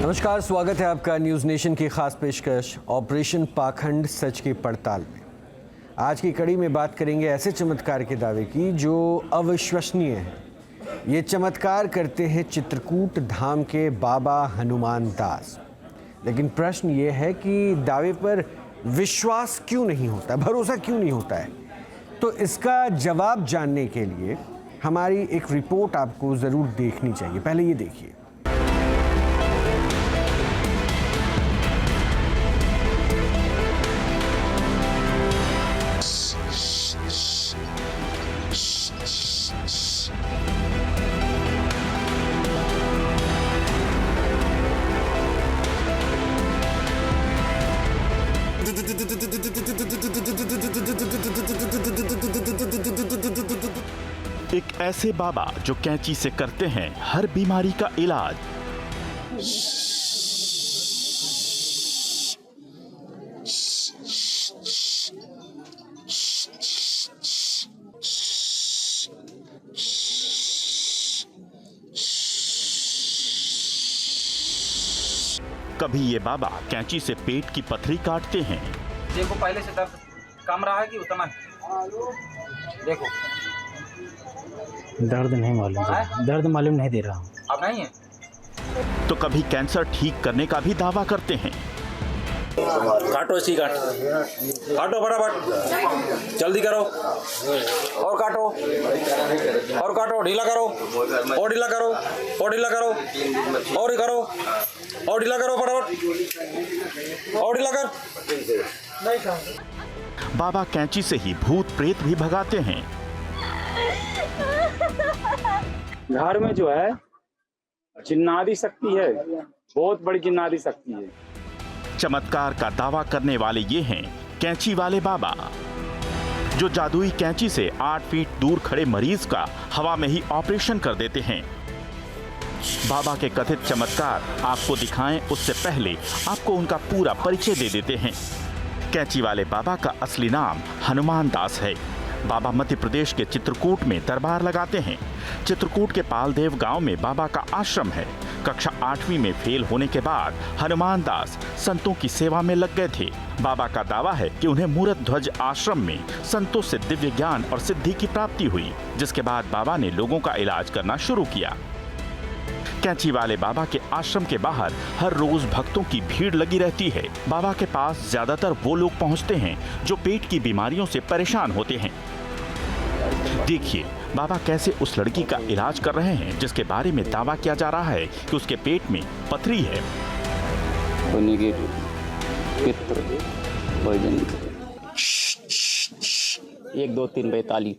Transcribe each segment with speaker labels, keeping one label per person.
Speaker 1: नमस्कार, स्वागत है आपका न्यूज़ नेशन की खास पेशकश ऑपरेशन पाखंड सच की पड़ताल में। आज की कड़ी में बात करेंगे ऐसे चमत्कार के दावे की जो अविश्वसनीय है। ये चमत्कार करते हैं चित्रकूट धाम के बाबा हनुमान दास। लेकिन प्रश्न ये है कि दावे पर विश्वास क्यों नहीं होता, भरोसा क्यों नहीं होता है? तो इसका जवाब जानने के लिए हमारी एक रिपोर्ट आपको ज़रूर देखनी चाहिए। पहले ये देखिए।
Speaker 2: एक ऐसे बाबा जो कैंची से करते हैं हर बीमारी का इलाज। कभी ये बाबा कैंची से पेट की पथरी काटते हैं।
Speaker 3: देखो पहले से दर्द कम रहा है कि उतना है? देखो
Speaker 4: दर्द नहीं मालूम, दर्द मालूम नहीं दे रहा हूँ।
Speaker 3: अब नहीं है।
Speaker 2: तो कभी कैंसर ठीक करने का भी दावा करते हैं।
Speaker 5: काटो इसकी काटो फटाफट, जल्दी करो और काटो और काटो, ढीला करो और ढीला करो और ढीला करो और करो और ढीला करो फटाफट और ढीला कर।
Speaker 2: बाबा कैंची से ही भूत प्रेत भी भगाते हैं।
Speaker 6: घर में जो है जिन्नादी शक्ति है, बहुत बड़ी जिन्नादी शक्ति है।
Speaker 2: चमत्कार का दावा करने वाले ये हैं कैंची वाले बाबा, जो जादुई कैंची से 8 फीट दूर खड़े मरीज का हवा में ही ऑपरेशन कर देते हैं। बाबा के कथित चमत्कार आपको दिखाएं उससे पहले आपको उनका पूरा परिचय दे देते हैं। कैंची वाले बाबा का असली नाम हनुमान दास है। बाबा मध्य प्रदेश के चित्रकूट में दरबार लगाते हैं। चित्रकूट के पालदेव गांव में बाबा का आश्रम है। कक्षा 8वीं में फेल होने के बाद हनुमान दास संतों की सेवा में लग गए थे। बाबा का दावा है कि उन्हें मूरत ध्वज आश्रम में संतों से दिव्य ज्ञान और सिद्धि की प्राप्ति हुई, जिसके बाद बाबा ने लोगों का इलाज करना शुरू किया। कैंची वाले बाबा के आश्रम के बाहर हर रोज भक्तों की भीड़ लगी रहती है। बाबा के पास ज्यादातर वो लोग पहुंचते हैं जो पेट की बीमारियों से परेशान होते हैं। देखिए बाबा कैसे उस लड़की का इलाज कर रहे हैं जिसके बारे में दावा किया जा रहा है कि उसके पेट में पथरी है।
Speaker 4: 1 2 3 42।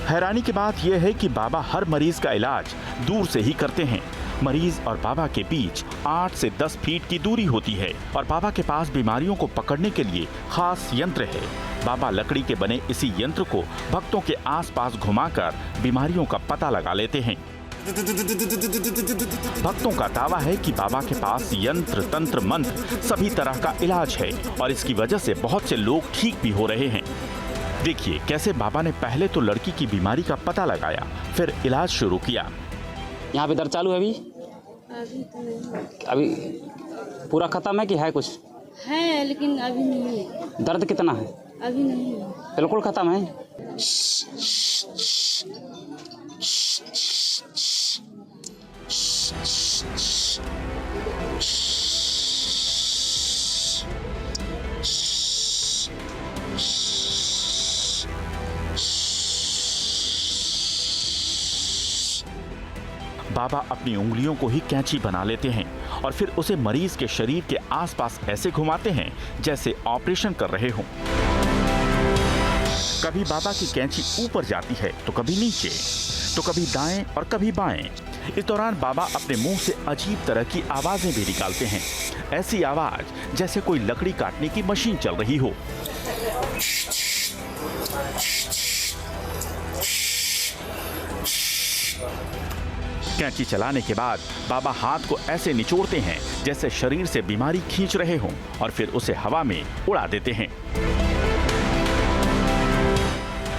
Speaker 2: हैरानी की बात यह है कि बाबा हर मरीज का इलाज दूर से ही करते हैं। मरीज और बाबा के बीच 8 से 10 फीट की दूरी होती है और बाबा के पास बीमारियों को पकड़ने के लिए खास यंत्र है। बाबा लकड़ी के बने इसी यंत्र को भक्तों के आसपास घुमाकर बीमारियों का पता लगा लेते हैं। भक्तों का दावा है कि बाबा के पास यंत्र, तंत्र, मंत्र सभी तरह का इलाज है और इसकी वजह से बहुत से लोग ठीक भी हो रहे हैं। देखिए कैसे बाबा ने पहले तो लड़की की बीमारी का पता लगाया, फिर इलाज शुरू किया।
Speaker 4: यहाँ पे दर्द चालू है अभी पूरा खत्म है कि है कुछ?
Speaker 7: है लेकिन अभी नहीं है।
Speaker 4: दर्द कितना है?
Speaker 7: अभी नहीं है।
Speaker 4: बिल्कुल खत्म है।
Speaker 2: बाबा अपनी उंगलियों को ही कैंची बना लेते हैं और फिर उसे मरीज के शरीर के आसपास ऐसे घुमाते हैं जैसे ऑपरेशन कर रहे हों। कभी बाबा की कैंची ऊपर जाती है तो कभी नीचे, तो कभी दाएं और कभी बाएं। इस दौरान बाबा अपने मुंह से अजीब तरह की आवाजें भी निकालते हैं, ऐसी आवाज जैसे कोई लकड़ी काटने की मशीन चल रही हो। कैंची चलाने के बाद बाबा हाथ को ऐसे निचोड़ते हैं जैसे शरीर से बीमारी खींच रहे हों और फिर उसे हवा में उड़ा देते हैं।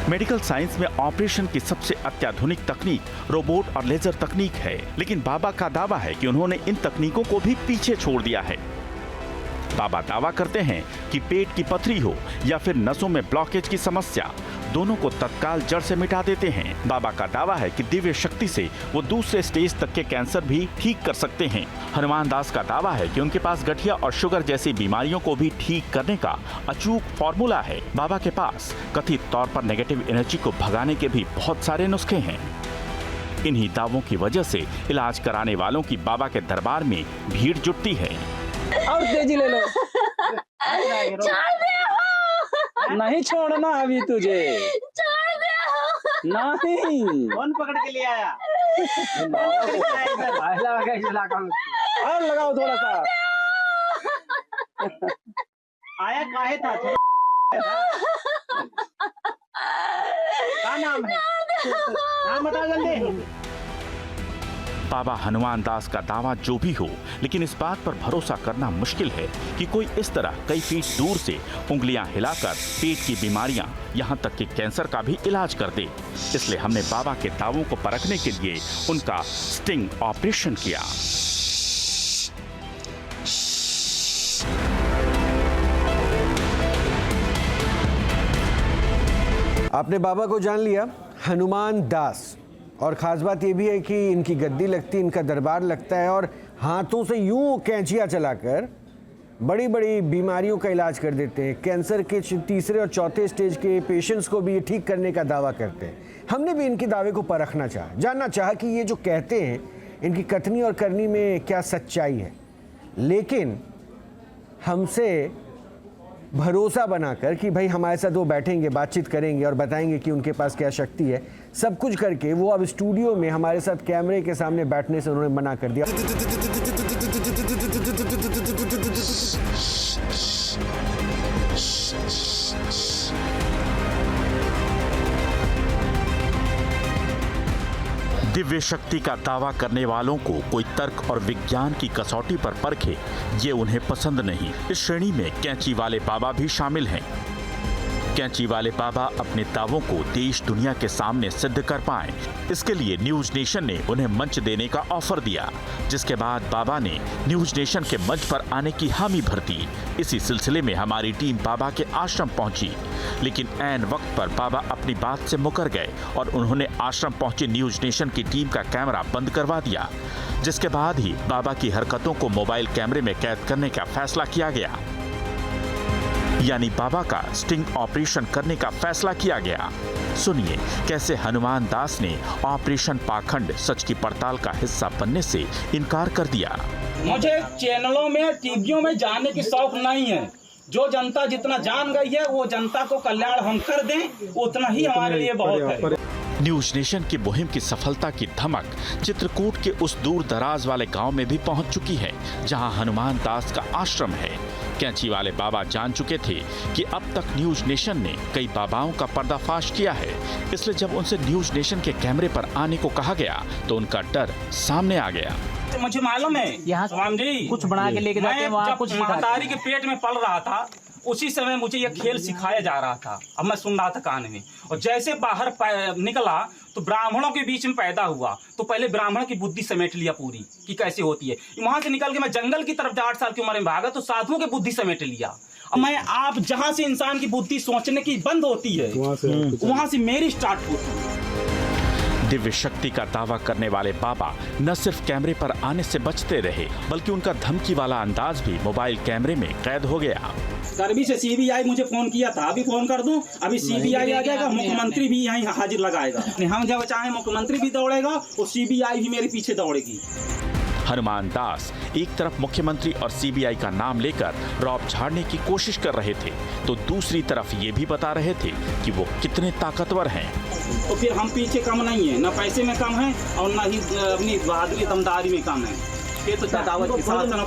Speaker 2: मेडिकल साइंस में ऑपरेशन की सबसे अत्याधुनिक तकनीक रोबोट और लेजर तकनीक है, लेकिन बाबा का दावा है कि उन्होंने इन तकनीकों को भी पीछे छोड़ दिया है। बाबा दावा करते हैं कि पेट की पथरी हो या फिर नसों में ब्लॉकेज की समस्या, दोनों को तत्काल जड़ से मिटा देते हैं। बाबा का दावा है कि दिव्य शक्ति से वो दूसरे स्टेज तक के कैंसर भी ठीक कर सकते हैं। हनुमान दास का दावा है कि उनके पास गठिया और शुगर जैसी बीमारियों को भी ठीक करने का अचूक फॉर्मूला है। बाबा के पास कथित तौर पर नेगेटिव एनर्जी को भगाने के भी बहुत सारे नुस्खे हैं। इन्हीं दावों की वजह से इलाज कराने वालों की बाबा के दरबार में भीड़ जुटती है।
Speaker 6: और तेजी ले लो। नहीं छोड़ना अभी तुझे। नहीं।
Speaker 3: कौन पकड़ के ले आया?
Speaker 6: और लगाओ थोड़ा सा।
Speaker 3: आया काहे था? क्या नाम है? नाम बता जल्दी।
Speaker 2: बाबा हनुमान दास का दावा जो भी हो, लेकिन इस बात पर भरोसा करना मुश्किल है कि कोई इस तरह कई फीट दूर से उंगलियां हिलाकर पेट की बीमारियां, यहां तक कि कैंसर का भी इलाज कर दे। इसलिए हमने बाबा के दावों को परखने के लिए उनका स्टिंग ऑपरेशन किया।
Speaker 1: आपने बाबा को जान लिया, हनुमान दास। और ख़ास बात ये भी है कि इनकी गद्दी लगती, इनका दरबार लगता है और हाथों से यूं कैंचियाँ चलाकर बड़ी बड़ी बीमारियों का इलाज कर देते हैं। कैंसर के तीसरे और चौथे स्टेज के पेशेंट्स को भी ये ठीक करने का दावा करते हैं। हमने भी इनके दावे को परखना चाहा, जानना चाहा कि ये जो कहते हैं इनकी कथनी और करनी में क्या सच्चाई है। लेकिन हमसे भरोसा बनाकर कि भाई हमारे साथ वो बैठेंगे, बातचीत करेंगे और बताएंगे कि उनके पास क्या शक्ति है, सब कुछ करके वो अब स्टूडियो में हमारे साथ कैमरे के सामने बैठने से उन्होंने मना कर दिया।
Speaker 2: दिव्य शक्ति का दावा करने वालों को कोई तर्क और विज्ञान की कसौटी पर परखे, ये उन्हें पसंद नहीं। इस श्रेणी में कैंची वाले बाबा भी शामिल हैं। कैंची वाले बाबा अपने दावों को देश दुनिया के सामने सिद्ध कर पाएं, इसके लिए न्यूज नेशन ने उन्हें मंच देने का ऑफर दिया, जिसके बाद बाबा ने न्यूज नेशन के मंच पर आने की हामी भर दी। इसी सिलसिले में हमारी टीम बाबा के आश्रम पहुंची, लेकिन ऐन वक्त पर बाबा अपनी बात से मुकर गए और उन्होंने आश्रम पहुंची न्यूज नेशन की टीम का कैमरा बंद करवा दिया, जिसके बाद ही बाबा की हरकतों को मोबाइल कैमरे में कैद करने का फैसला किया गया। यानी बाबा का स्टिंग ऑपरेशन करने का फैसला किया गया। सुनिए कैसे हनुमान दास ने ऑपरेशन पाखंड सच की पड़ताल का हिस्सा बनने से इनकार कर दिया।
Speaker 8: मुझे चैनलों में, टीवियों में जाने की शौक नहीं है। जो जनता जितना जान गई है वो जनता को कल्याण हम कर दें, उतना ही हमारे लिए बहुत है।
Speaker 2: न्यूज नेशन की मुहिम की सफलता की धमक चित्रकूट के उस दूर दराज वाले गांव में भी पहुंच चुकी है, जहां हनुमान दास का आश्रम है। कैंची वाले बाबा जान चुके थे कि अब तक न्यूज नेशन ने कई बाबाओं का पर्दाफाश किया है, इसलिए जब उनसे न्यूज नेशन के कैमरे पर आने को कहा गया तो उनका डर सामने आ गया।
Speaker 8: मुझे मालूम है
Speaker 9: यहाँ
Speaker 8: स्वामी जी,
Speaker 9: कुछ बना के लेके जाते हैं, वहाँ
Speaker 8: जब
Speaker 9: कुछ
Speaker 8: महतारी के पेट में पल रहा था उसी समय मुझे ये खेल सिखाया जा रहा था। अब मैं सुन रहा था कान में, और जैसे बाहर निकला तो ब्राह्मणों के बीच में पैदा हुआ, तो पहले ब्राह्मण की बुद्धि समेट लिया पूरी कि कैसे होती है। वहां से निकल के मैं जंगल की तरफ 8 साल की उम्र में भागा तो साधुओं की बुद्धि समेट लिया। अब मैं आप जहां से इंसान की बुद्धि सोचने की बंद होती है वहां से मेरी स्टार्ट होती है।
Speaker 2: दिव्य शक्ति का दावा करने वाले बाबा न सिर्फ कैमरे पर आने से बचते रहे, बल्कि उनका धमकी वाला अंदाज भी मोबाइल कैमरे में कैद हो गया।
Speaker 8: करबी से सीबीआई मुझे फोन किया था, अभी फोन कर दूं, अभी सीबीआई आ जाएगा, मुख्यमंत्री भी यहीं हाजिर लगाएगा। हम जब चाहे मुख्यमंत्री भी दौड़ेगा और सीबीआई भी मेरे पीछे दौड़ेगी।
Speaker 2: हनुमान दास एक तरफ मुख्यमंत्री और सीबीआई का नाम लेकर रौब झाड़ने की कोशिश कर रहे थे, तो दूसरी तरफ ये भी बता रहे थे कि वो कितने ताकतवर हैं।
Speaker 8: तो फिर हम पीछे कम नहीं है, न पैसे में कम है और न ही अपनी बहादुरी दमदारी में कम है। ये तो दावत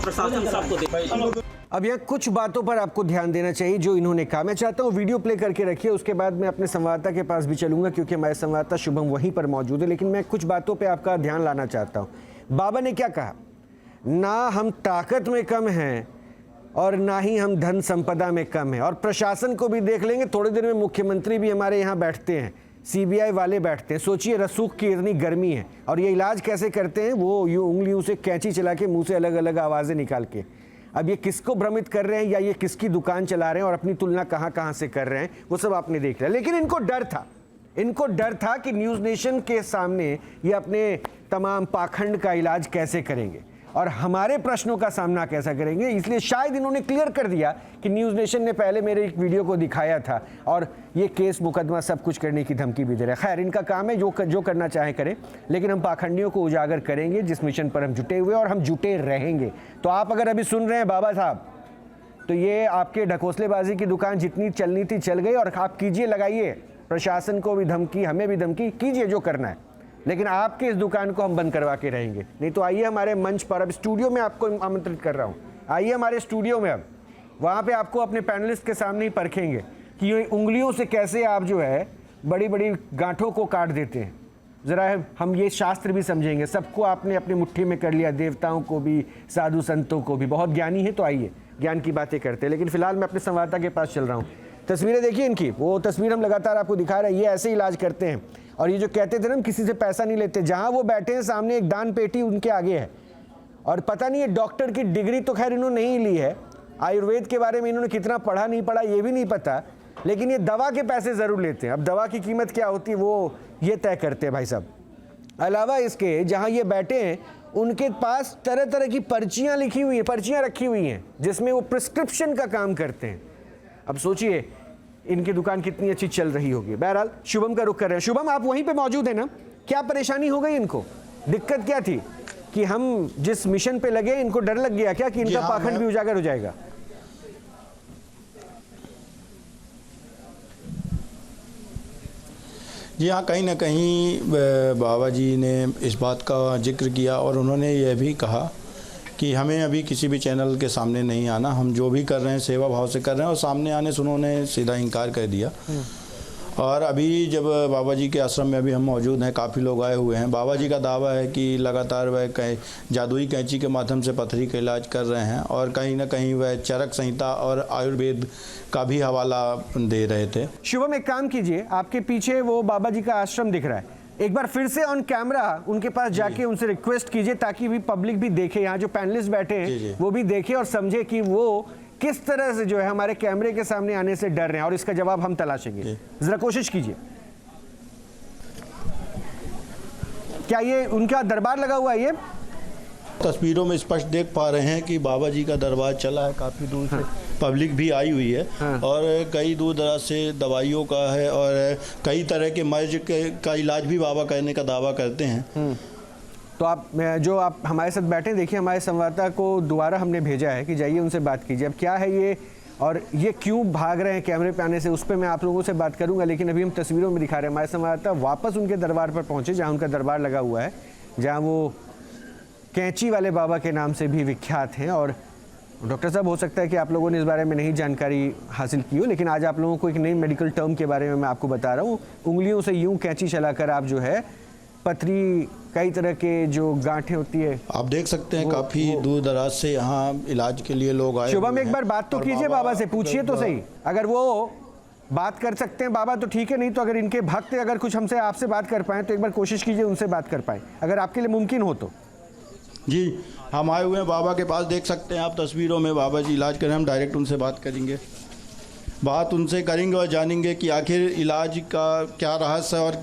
Speaker 8: प्रशासन सबको दे।
Speaker 1: अब यहाँ कुछ बातों पर आपको ध्यान देना चाहिए जो इन्होंने कहा। मैं चाहता हूँ वीडियो प्ले करके रखिए, उसके बाद मैं अपने संवाददाता के पास भी चलूंगा क्योंकि हमारे संवाददाता शुभम वहीं पर मौजूद है। लेकिन मैं कुछ बातों पे आपका ध्यान लाना चाहता हूँ। बाबा ने क्या कहा, ना हम ताकत में कम हैं और ना ही हम धन संपदा में कम हैं। और प्रशासन को भी देख लेंगे, थोड़ी देर में मुख्यमंत्री भी हमारे यहाँ बैठते हैं, सीबीआई वाले बैठते हैं। सोचिए रसूख की इतनी गर्मी है और ये इलाज कैसे करते हैं, वो यूँ उंगलियों से कैंची चला के मुंह से अलग अलग आवाज़ें निकाल के। अब ये किसको भ्रमित कर रहे हैं या ये किसकी दुकान चला रहे हैं और अपनी तुलना कहाँ कहाँ से कर रहे हैं, वो सब आपने देख लिया। लेकिन इनको डर था कि न्यूज़ नेशन के सामने ये अपने तमाम पाखंड का इलाज कैसे करेंगे और हमारे प्रश्नों का सामना कैसा करेंगे। इसलिए शायद इन्होंने क्लियर कर दिया कि न्यूज़ नेशन ने पहले मेरे एक वीडियो को दिखाया था और ये केस मुकदमा सब कुछ करने की धमकी भी दे रहा है। खैर, इनका काम है, जो करना चाहे करें, लेकिन हम पाखंडियों को उजागर करेंगे जिस मिशन पर हम जुटे हुए और हम जुटे रहेंगे। तो आप अगर अभी सुन रहे हैं बाबा साहब, तो ये आपके ढकोसलेबाजी की दुकान जितनी चलनी थी चल गई और आप कीजिए, लगाइए, प्रशासन को भी धमकी, हमें भी धमकी, कीजिए जो करना है, लेकिन आपके इस दुकान को हम बंद करवा के रहेंगे। नहीं तो आइए हमारे मंच पर, अब स्टूडियो में आपको आमंत्रित कर रहा हूँ, आइए हमारे स्टूडियो में। अब वहाँ पे आपको अपने पैनलिस्ट के सामने ही परखेंगे कि ये उंगलियों से कैसे आप जो है बड़ी बड़ी गांठों को काट देते हैं। ज़रा हम ये शास्त्र भी समझेंगे। सबको आपने अपनी मुट्ठी में कर लिया, देवताओं को भी, साधु संतों को भी। बहुत ज्ञानी है तो आइए ज्ञान की बातें करते हैं। लेकिन फिलहाल मैं अपने संवाददाता के पास चल रहा हूँ। तस्वीरें देखिए इनकी, वो तस्वीर हम लगातार आपको दिखा रहे हैं। ये ऐसे इलाज करते हैं और ये जो कहते थे ना हम किसी से पैसा नहीं लेते, जहाँ वो बैठे हैं सामने एक दान पेटी उनके आगे है और पता नहीं है डॉक्टर की डिग्री तो खैर इन्होंने नहीं ली है, आयुर्वेद के बारे में इन्होंने कितना पढ़ा नहीं पढ़ा ये भी नहीं पता, लेकिन ये दवा के पैसे ज़रूर लेते हैं। अब दवा की कीमत क्या होती है वो ये तय करते हैं भाई साहब। अलावा इसके जहाँ ये बैठे हैं उनके पास तरह तरह की पर्चियाँ लिखी हुई हैं, पर्चियाँ रखी हुई हैं जिसमें वो प्रिस्क्रिप्शन का काम करते हैं। अब सोचिए इनकी दुकान कितनी अच्छी चल रही होगी। बहरहाल शुभम का रुख कर रहे हैं। शुभम, आप वहीं पे मौजूद हैं ना? क्या परेशानी हो गई इनको, दिक्कत क्या थी कि हम जिस मिशन पे लगे इनको डर लग गया क्या कि इनका पाखंड भी उजागर हो जाएगा?
Speaker 9: जी हाँ, कहीं ना कहीं बाबा जी ने इस बात का जिक्र किया और उन्होंने यह भी कहा कि हमें अभी किसी भी चैनल के सामने नहीं आना, हम जो भी कर रहे हैं सेवा भाव से कर रहे हैं। और सामने आने से उन्होंने सीधा इनकार कर दिया। और अभी जब बाबा जी के आश्रम में अभी हम मौजूद हैं, काफ़ी लोग आए हुए हैं। बाबा जी का दावा है कि लगातार वह जादुई कैंची के माध्यम से पथरी का इलाज कर रहे हैं और कहीं ना कहीं वह चरक संहिता और आयुर्वेद का भी हवाला दे रहे थे।
Speaker 1: शुभम, एक काम कीजिए, आपके पीछे वो बाबा जी का आश्रम दिख रहा है, एक बार फिर से ऑन कैमरा उनके पास जाके उनसे रिक्वेस्ट कीजिए ताकि भी पब्लिक भी देखे, यहाँ जो पैनलिस्ट बैठे हैं वो भी देखे और समझे कि वो किस तरह से जो है हमारे कैमरे के सामने आने से डर रहे हैं और इसका जवाब हम तलाशेंगे। जरा कोशिश कीजिए। क्या ये उनका दरबार लगा हुआ है? ये
Speaker 9: तस्वीरों में स्पष्ट देख पा रहे हैं कि बाबा जी का दरबार चला है, काफ़ी दूर से पब्लिक भी आई हुई है और कई दूर दराज से दवाइयों का है और कई तरह के मर्ज का इलाज भी बाबा करने का दावा करते हैं।
Speaker 1: तो आप हमारे साथ बैठे, देखिए हमारे संवाददाता को दोबारा हमने भेजा है कि जाइए उनसे बात कीजिए। अब क्या है ये और ये क्यों भाग रहे हैं कैमरे पे आने से, उस पर मैं आप लोगों से बात करूंगा। लेकिन अभी हम तस्वीरों में दिखा रहे हैं, हमारे संवाददाता वापस उनके दरबार पर पहुंचे जहाँ उनका दरबार लगा हुआ है, जहाँ वो कैंची वाले बाबा के नाम से भी विख्यात हैं। और डॉक्टर साहब, हो सकता है कि आप लोगों ने इस बारे में नहीं जानकारी हासिल की हो, लेकिन आज आप लोगों को एक नई मेडिकल टर्म के बारे में मैं आपको बता रहा हूँ। उंगलियों से यूं कैंची चलाकर आप जो है पथरी, कई तरह के जो गांठें होती है,
Speaker 9: आप देख सकते हैं काफ़ी दूर दराज से यहाँ इलाज के लिए लोग आए।
Speaker 1: शुभम, एक बार बात तो कीजिए बाबा से, पूछिए तो सही। अगर वो बात कर सकते हैं बाबा तो ठीक है, नहीं तो अगर इनके भक्त अगर कुछ हमसे आपसे बात कर पाएँ तो एक बार कोशिश कीजिए उनसे बात कर पाएँ, अगर आपके लिए मुमकिन हो तो।
Speaker 9: जी, हम आए हुए हैं बाबा के पास, देख सकते हैं आप तस्वीरों में बाबा जी इलाज करें। हम डायरेक्ट उनसे बात करेंगे, बात उनसे करेंगे और जानेंगे कि आखिर इलाज का क्या रहस्य है और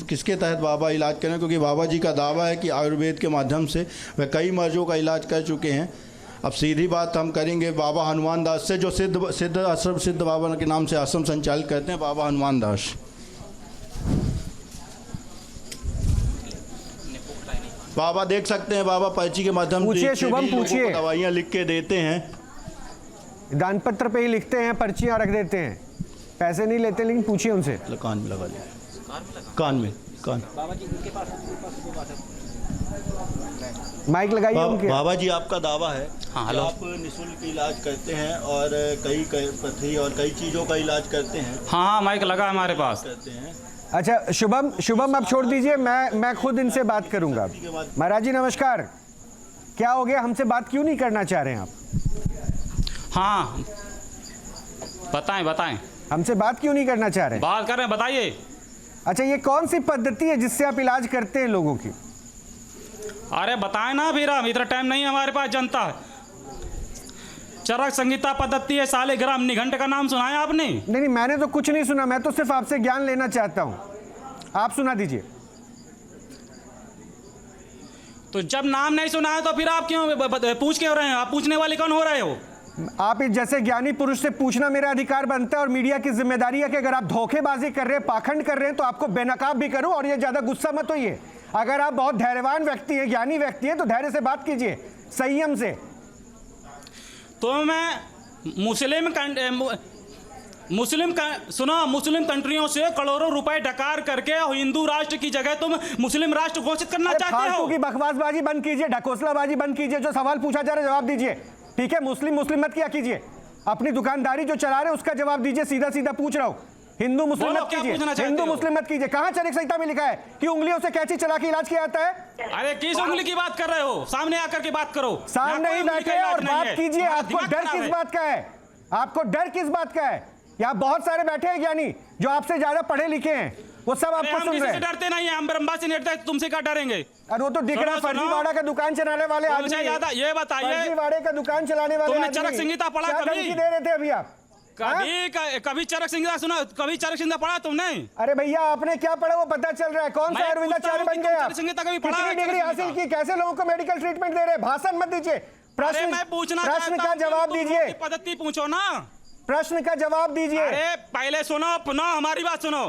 Speaker 9: किसके तहत बाबा इलाज करें, क्योंकि बाबा जी का दावा है कि आयुर्वेद के माध्यम से वह कई मर्जों का इलाज कर चुके हैं। अब सीधी बात हम करेंगे बाबा हनुमान दास से, जो सिद्ध बाबा के नाम से आश्रम संचालित करते हैं, बाबा हनुमान दास। बाबा देख सकते हैं, बाबा पर्ची के माध्यम से दवाइयाँ लिख के देते हैं,
Speaker 1: दान पत्र पे ही लिखते हैं, पर्चियाँ रख देते हैं, पैसे नहीं लेते। लेकिन पूछिए उनसे।
Speaker 9: कान में लगा लिया, कान में, कान।
Speaker 3: बाबा जी उनके पास
Speaker 1: माइक लगाइए उनके।
Speaker 9: बाबा जी, आपका दावा है
Speaker 4: हाँ,
Speaker 9: कि
Speaker 4: हेलो।
Speaker 9: आप निःशुल्क इलाज करते हैं और कई पथरी और कई चीज़ों का इलाज करते हैं
Speaker 4: हाँ माइक लगा है हमारे पास।
Speaker 9: करते हैं
Speaker 1: अच्छा शुभम आप छोड़ दीजिए, मैं खुद इनसे बात करूंगा। महाराज जी नमस्कार, क्या हो गया, हमसे बात क्यों नहीं करना चाह रहे हैं आप?
Speaker 4: हाँ बताएं
Speaker 1: हमसे बात क्यों नहीं करना चाह रहे हैं?
Speaker 4: बात कर रहे हैं, बताइए।
Speaker 1: अच्छा, ये कौन सी पद्धति है जिससे आप इलाज करते हैं लोगों की?
Speaker 4: अरे बताएं ना फिर, हम इतना टाइम नहीं है हमारे पास, जनता है। चरक संहिता पद्धति है, सालिग्राम निघंट का नाम सुना है आपने?
Speaker 1: नहीं, मैंने तो कुछ नहीं सुना, मैं तो सिर्फ आपसे ज्ञान लेना चाहता हूं, आप सुना दीजिए।
Speaker 4: तो जब नाम नहीं सुना है तो फिर आप क्यों पूछ क्यों रहे हैं? आप पूछने वाले कौन हो रहे हो?
Speaker 1: आप इस जैसे ज्ञानी पुरुष से पूछना मेरा अधिकार बनता है, और मीडिया की जिम्मेदारी है कि अगर आप धोखेबाजी कर रहे हैं, पाखंड कर रहे हैं, तो आपको बेनकाब भी करूं। और ये ज्यादा गुस्सा मत होइए, अगर आप बहुत धैर्यवान व्यक्ति हैं, ज्ञानी व्यक्ति हैं, तो धैर्य से बात कीजिए, संयम से।
Speaker 4: तो मैं मुस्लिम कंट्रियों से करोड़ों रुपए डकार करके और हिंदू राष्ट्र की जगह तुम मुस्लिम राष्ट्र घोषित करना चाहते हो?
Speaker 1: फालतू की बकवासबाजी बंद कीजिए, ढकोसलाबाजी बंद कीजिए, जो सवाल पूछा जा रहा है जवाब दीजिए, ठीक है? मुस्लिम मत क्या कीजिए, अपनी दुकानदारी जो चला रहे हैं उसका जवाब दीजिए, सीधा सीधा पूछ रहा हूं। हिंदू मुस्लिम मत कीजिए, हिंदू मुस्लिम मत कीजिए। कहां चरक संहिता में लिखा है कि उंगलियों से कैंची चला के इलाज किया जाता है?
Speaker 4: अरे किस उंगली की बात कर रहे हो? सामने आकर के बात करो,
Speaker 1: सामने ही बैठे और बात कीजिए। आपको डर किस बात का है? आपको डर किस बात का है? यहाँ बहुत सारे बैठे हैं ज्ञानी जो आपसे ज्यादा पढ़े लिखे हैं, वो सब आपको सुन रहे हैं।
Speaker 4: डरते नहीं है, हम ब्रह्मा से नहीं डरते, तुमसे क्या डरेंगे?
Speaker 1: अरे वो तो दिख रहा है, फर्जीवाड़ा का दुकान चलाने वाले आदमी।
Speaker 4: ये बताइए,
Speaker 1: फर्जीवाड़े का दुकान चलाने वाले
Speaker 4: तुमने
Speaker 1: आदमी।
Speaker 4: चरक संहिता पढ़ा
Speaker 1: क्या
Speaker 4: कभी?
Speaker 1: धमकी दे रहे थे अभी आप?
Speaker 4: कभी चरक संहिता सुना? कभी चरक संहिता पढ़ा तुमने?
Speaker 1: अरे भैया, आपने क्या पढ़ा वो पता चल रहा है। कौन सा आयुर्वेदाचार्य बन गए आप?
Speaker 4: कितनी
Speaker 1: डिग्री हासिल की? कैसे लोगों को मेडिकल ट्रीटमेंट दे रहे हैं? भाषण मत दीजिए, प्रश्न का जवाब दीजिए।
Speaker 4: पद्धति पूछो ना,
Speaker 1: प्रश्न का जवाब दीजिए।
Speaker 4: अरे पहले सुनो, पुनः हमारी बात सुनो,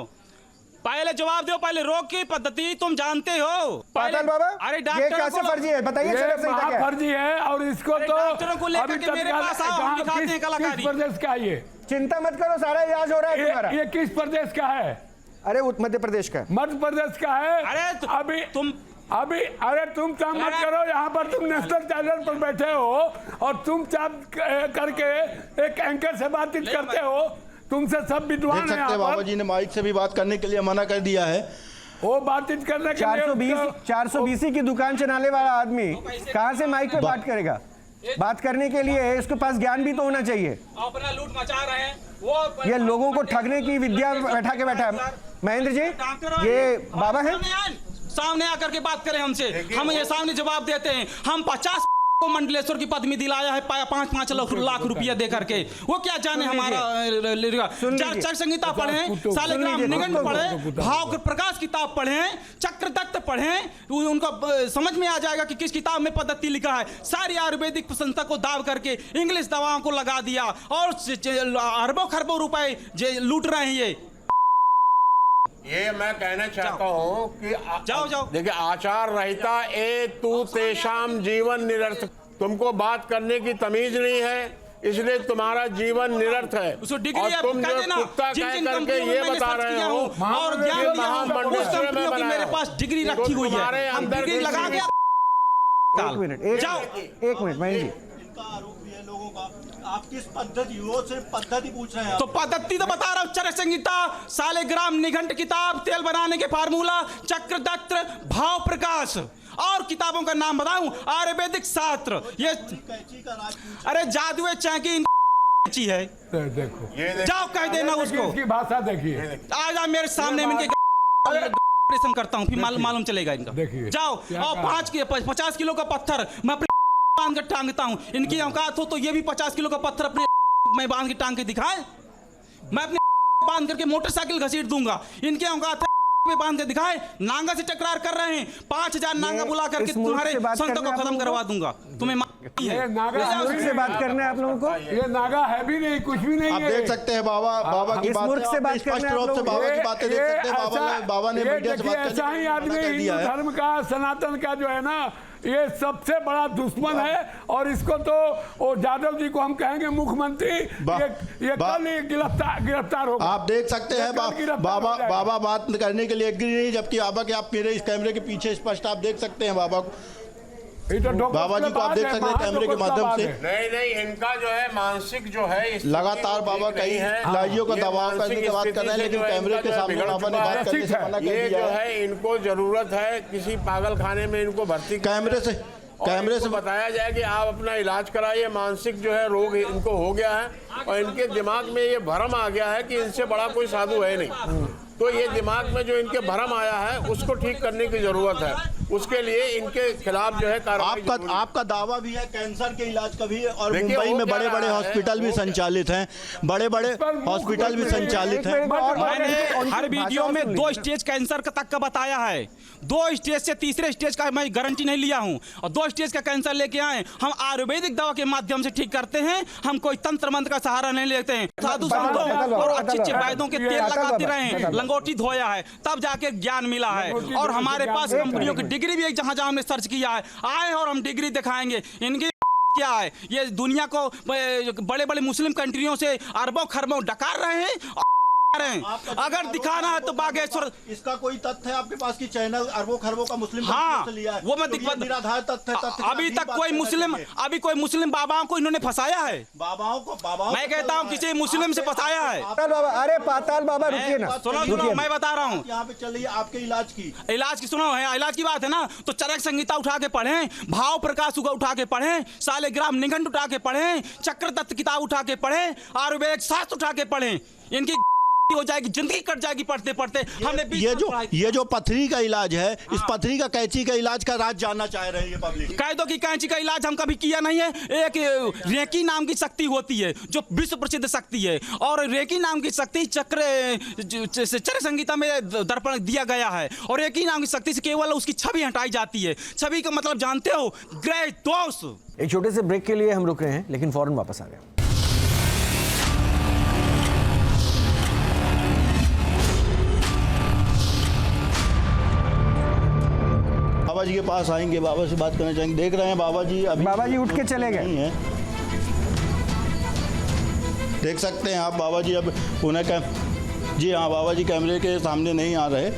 Speaker 4: पहले जवाब दो। पहले रोग की पद्धति तुम जानते हो?
Speaker 1: पागल बाबा,
Speaker 4: अरे
Speaker 1: ये
Speaker 4: डॉक्टर
Speaker 1: कैसे फर्जी है बताइए? चरक संहिता क्या है?
Speaker 6: फर्जी है, और इसको तो
Speaker 4: डॉक्टरों को लेकर के मेरे पास आओ, हम दिखाते हैं कलाकारी।
Speaker 6: किस प्रदेश का है ये?
Speaker 1: चिंता मत करो, सारा इलाज हो रहा है तुम्हारा।
Speaker 6: ये किस प्रदेश का है?
Speaker 1: अरे मध्य प्रदेश का।
Speaker 6: मध्य प्रदेश का है।
Speaker 4: अरे
Speaker 6: अभी
Speaker 4: तुम
Speaker 6: अरे तुम काम मत करो, यहाँ पर तुम नेशनल चैनल पर बैठे हो और तुम चाप करके एक एंकर से बातचीत करते हो। तुमसे सब विद्वान
Speaker 9: देख सकते हैं बाबा जी ने माइक से भी बात करने के लिए मना कर दिया है।
Speaker 6: वो बातचीत करने के लिए
Speaker 1: 420 की दुकान चलाने वाला आदमी कहाँ से माइक पे बात करेगा? बात करने के लिए इसके पास ज्ञान भी तो होना चाहिए।
Speaker 4: अपना लूट मचा रहे हैं वो,
Speaker 1: ये लोगों को ठगने की विद्या बैठा है। महेंद्र जी, ये बाबा है,
Speaker 4: सामने आकर के बात करें हमसे, हम ये सामने जवाब देते हैं। हम 50 को मंडलेश्वर की पद में दिलाया है 5-5 लाख रुपया दे करके, वो क्या जाने हमारा। चरक संहिता पढ़े, सालिग्राम निघंट पढ़े, भाव प्रकाश किताब पढ़े, चक्रदत्त पढ़े, उनको समझ में आ जाएगा कि किस किताब में पद्धति लिखा है। सारी आयुर्वेदिक प्रशंसा को दाव करके इंग्लिश दवाओं को लगा दिया और अरबों खरबों रुपए लूट रहे हैं।
Speaker 10: ये मैं कहना चाहता हूँ कि
Speaker 4: जाओ।
Speaker 10: देखिए, आचार रहता ए तू तेषाम जीवन निरर्थ। तुमको बात करने की तमीज नहीं है, इसलिए तुम्हारा जीवन निरर्थ है। और तुम जो कुत्ता कह करके ये बता रहे हो
Speaker 4: और
Speaker 10: महामंडलेश्वर में बनाया,
Speaker 4: मेरे पास डिग्री रखी हुई है, हम डिग्री लगा के।
Speaker 1: एक मिनट महेंद्र जी,
Speaker 9: आप किस पद्धति, वो सिर्फ पद्धति पूछ रहे हैं।
Speaker 4: तो पद्धति तो बता रहा हूँ, चरक संहिता, सालिग्राम निघंट किताब, तेल बनाने के फार्मूला, चक्रदत्त, भाव प्रकाश, और किताबों का नाम बताऊं, आयुर्वेदिक शास्त्र। ये अरे जादुए चाकी कैंची है,
Speaker 6: देखो
Speaker 4: जाओ कह देना उसको।
Speaker 6: इसकी भाषा देखिए,
Speaker 4: आज मेरे सामने में ऑपरेशन करता हूँ, फिर मालूम चलेगा इनका। जाओ, और 50 किलो का पत्थर मैं अपने बांध के टांगता हूँ। इनकी औकात हो तो ये भी 50 किलो का पत्थर अपने मैं बांध के टांग के दिखाए। मैं अपने बांध करके मोटरसाइकिल घसीट दूंगा। इनके औकात पे बांध के दिखाए। नांगा से टकरार कर रहे हैं, 5000 नांगा बुला करके तुम्हारे संतों को खत्म करवा दूंगा। तुम्हें
Speaker 1: नागा से बात करना है आप लोगों को?
Speaker 6: ये नागा है भी नहीं, कुछ भी नहीं है।
Speaker 9: आप देख सकते हैं बाबा की बात
Speaker 1: से बात
Speaker 9: स्पष्ट रूप से बाबा की बातें देख सकते हैं। बाबा ने मीडिया से बात करने
Speaker 6: ऐसा ही आदमी हिंदू धर्म का, सनातन का जो है ना, ये सबसे बड़ा दुश्मन है। और इसको तो वो यादव जी को हम कहेंगे मुख्यमंत्री, ये कल गिरफ्तार होगा।
Speaker 9: आप देख सकते हैं बाबा बात करने के लिए एग्री नहीं, जबकि बाबा के आप मेरे इस कैमरे के पीछे स्पष्ट आप देख सकते हैं बाबा को।
Speaker 6: ये तो डॉक्टर
Speaker 9: बाबा जी को आप देख सकते हैं कैमरे के माध्यम से।
Speaker 10: नहीं, इनका जो है मानसिक जो है
Speaker 9: लगातार बाबा कई इलाजियों का दबाव करने की बात कर रहे हैं, लेकिन कैमरे के सामने बाबा ने बात करने से मना कर दिया।
Speaker 10: ये जो है इनको जरूरत है किसी पागल खाने में इनको भर्ती
Speaker 9: कैमरे से
Speaker 10: बताया जाए कि आप अपना इलाज कराइए, मानसिक जो है रोग इनको हो गया है और इनके दिमाग में ये भ्रम आ गया है कि इनसे बड़ा कोई साधु है नहीं। तो ये दिमाग में जो इनके भ्रम आया है उसको ठीक करने की जरूरत है। उसके लिए इनके खिलाफ जो है कार्रवाई।
Speaker 9: आपका दावा भी है कैंसर के इलाज का भी, और मुंबई में बड़े बड़े हॉस्पिटल भी संचालित हैं, बड़े बड़े हॉस्पिटल भी संचालित हैं।
Speaker 4: मैंने हर वीडियो में 2 स्टेज कैंसर तक का बताया है। 2 स्टेज से तीसरे स्टेज का मैं गारंटी नहीं लिया हूं, और 2 स्टेज का कैंसर लेके आए। हम आयुर्वेदिक दवा के माध्यम से ठीक करते हैं, हम कोई तंत्र मंत्र का सहारा नहीं लेते हैं। साधु संतों और अच्छे वैद्यों के तेल लगाते रहे, लंगोटी धोया है, तब जाके ज्ञान मिला है। और हमारे पास कंपनियों की डिग्री भी जहां जहां हमने सर्च किया है, आए और हम डिग्री दिखाएंगे। इनकी क्या है, ये दुनिया को बड़े बड़े मुस्लिम कंट्रियों से अरबों खरबों डकार रहे हैं। अगर दिखाना है तो बागेश्वर,
Speaker 9: इसका कोई तथ्य है आपके पास कि चैनल अरबों खरबों का मुस्लिम
Speaker 4: हाँ,
Speaker 9: लिया है?
Speaker 4: वो मैं
Speaker 9: तो निराधार तथ्य
Speaker 4: अभी तक कोई मुस्लिम बाबाओं को इन्होंने फंसाया है।
Speaker 9: बाबाओं
Speaker 4: मैं कहता हूँ किसी मुस्लिम से फंसाया है।
Speaker 1: अरे पाताल बाबा रुकिए ना,
Speaker 4: सुनो मैं बता रहा हूँ।
Speaker 9: यहाँ पे चलिए आपके इलाज की
Speaker 4: सुनो है, इलाज की बात है ना, तो चरक संहिता उठा के पढ़े, भाव प्रकाश उठा के पढ़े, सालेग्राम निघंट उठा के पढ़े, चक्र दत्त किताब उठा के पढ़े, आयुर्वेद शास्त्र उठा के पढ़े। इनकी हो जाएगी, जिंदगी कट जाएगी पढ़ते पढ़ते। हमने
Speaker 9: ये जो पथरी का इलाज है, इस पथरी का कैंची का इलाज का राज जानना चाह रहे हैं पब्लिक।
Speaker 4: कह दो कि कैंची का इलाज हम कभी किया नहीं है। एक रेकी नाम की शक्ति होती है जो विश्व प्रसिद्ध शक्ति है, और रेकी नाम की शक्ति चक्र संहिता में दर्पण दिया गया है, और रेकी नाम की शक्ति से केवल उसकी छवि हटाई जाती है। छवि का मतलब जानते हो, ग्रह दोष।
Speaker 1: एक छोटे से ब्रेक के लिए हम रुक रहे हैं, लेकिन फौरन वापस आ गए।
Speaker 9: बाबा जी के पास आएंगे, बाबा से बात करना चाहेंगे। देख रहे हैं बाबा जी अभी
Speaker 1: उठ के चले गए।
Speaker 9: देख सकते हैं आप बाबा जी अब उन्हें जी हाँ, बाबा जी कैमरे के सामने नहीं आ रहे।